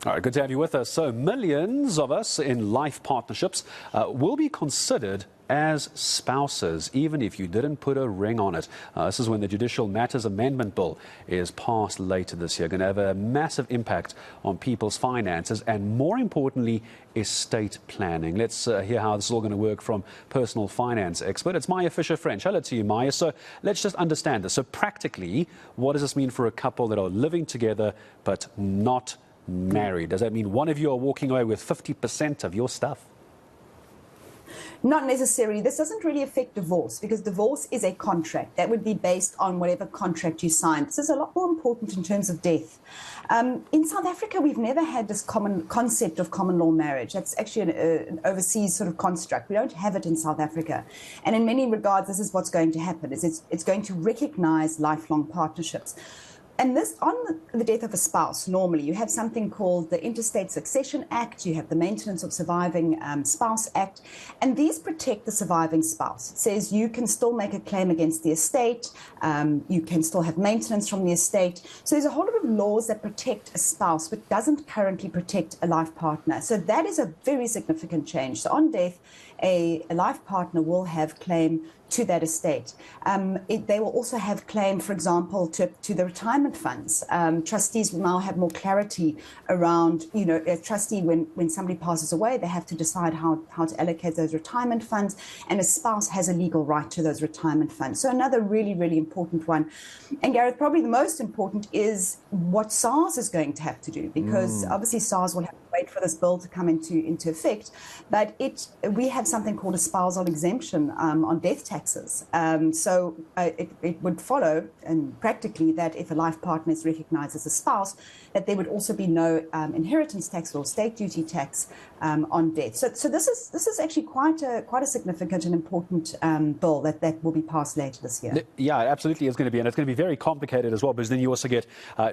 All right, good to have you with us. So millions of us in life partnerships will be considered as spouses, even if you didn't put a ring on it. This is when the Judicial Matters Amendment Bill is passed later this year. Going to have a massive impact on people's finances and, more importantly, estate planning. Let's hear how this is all going to work from personal finance expert. It's Maya Fischer-French. Hello to you, Maya. So let's just understand this. So practically, what does this mean for a couple that are living together but not married? Does that mean one of you are walking away with 50% of your stuff? Not necessarily. This doesn't really affect divorce because divorce is a contract. That would be based on whatever contract you signed. This is a lot more important in terms of death. In South Africa, we've never had this common concept of common law marriage. That's actually an overseas sort of construct. We don't have it in South Africa. And in many regards, this is what's going to happen. It's going to recognize lifelong partnerships. And this, on the death of a spouse, normally you have something called the Interstate Succession Act, you have the Maintenance of Surviving Spouse Act, and these protect the surviving spouse. It says you can still make a claim against the estate, you can still have maintenance from the estate. So there's a whole lot of laws that protect a spouse, but doesn't currently protect a life partner. So that is a very significant change. So on death, a life partner will have claim to that estate. They will also have claim, for example, to the retirement funds. Trustees will now have more clarity around, a trustee, when somebody passes away, they have to decide how to allocate those retirement funds, and a spouse has a legal right to those retirement funds. So another really, really important one. And Gareth, probably the most important is what SARS is going to have to do, because obviously SARS will have to wait for this bill to come into effect, but we have something called a spousal exemption on death taxes. So it would follow, and practically, that if a life partner is recognized as a spouse, that there would also be no inheritance tax or state duty tax on death. So this is actually quite a significant and important bill that will be passed later this year. Yeah, it absolutely is going to be, and it's going to be very complicated as well, because then you also get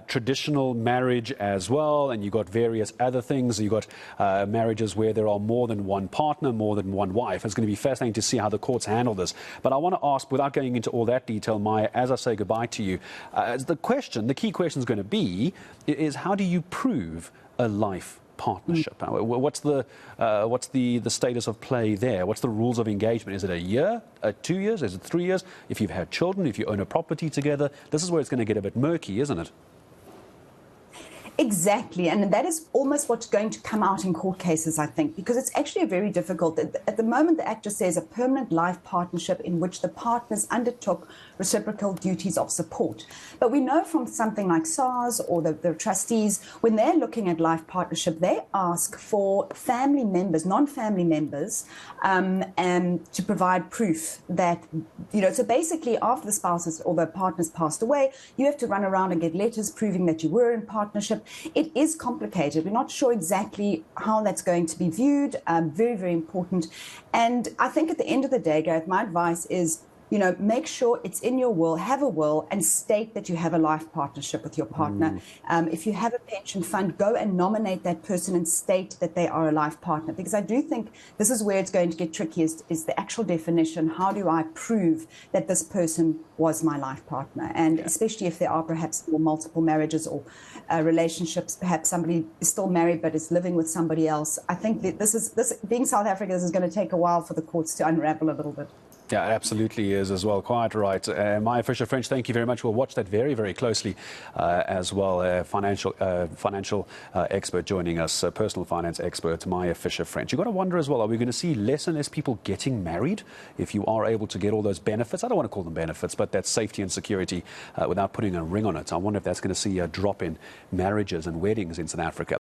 traditional marriage as well, and you've got various other things. You've got marriages where there are more than one partner, more than one wife. It's going to be fascinating to see how the courts handle this. But I want to ask, without going into all that detail, Maya, as I say goodbye to you, the key question is going to be, is how do you prove a life partnership? What's the status of play there? What's the rules of engagement? Is it a year, 2 years? Is it 3 years? If you've had children, if you own a property together, this is where it's going to get a bit murky, isn't it? Exactly, and that is almost what's going to come out in court cases, I think, because it's actually very difficult. At the moment, the Act just says a permanent life partnership in which the partners undertook reciprocal duties of support. But we know from something like SARS or the trustees, when they're looking at life partnership, they ask for family members, non-family members, and to provide proof that, so basically after the spouses or the partners passed away, you have to run around and get letters proving that you were in partnership. It is complicated. We're not sure exactly how that's going to be viewed. Very, very important. And I think at the end of the day, Gareth, my advice is, make sure it's in your will, have a will, and state that you have a life partnership with your partner. If you have a pension fund, go and nominate that person and state that they are a life partner. Because I do think this is where it's going to get tricky, is the actual definition. How do I prove that this person was my life partner? And especially if there are perhaps multiple marriages or relationships, perhaps somebody is still married but is living with somebody else. I think that being South Africa, this is going to take a while for the courts to unravel a little bit. Yeah, it absolutely is as well. Quite right. Maya Fischer-French, thank you very much. We'll watch that very, very closely as well. Financial expert joining us, personal finance expert Maya Fischer-French. You've got to wonder as well, are we going to see less and less people getting married if you are able to get all those benefits? I don't want to call them benefits, but that safety and security without putting a ring on it. I wonder if that's going to see a drop in marriages and weddings in South Africa.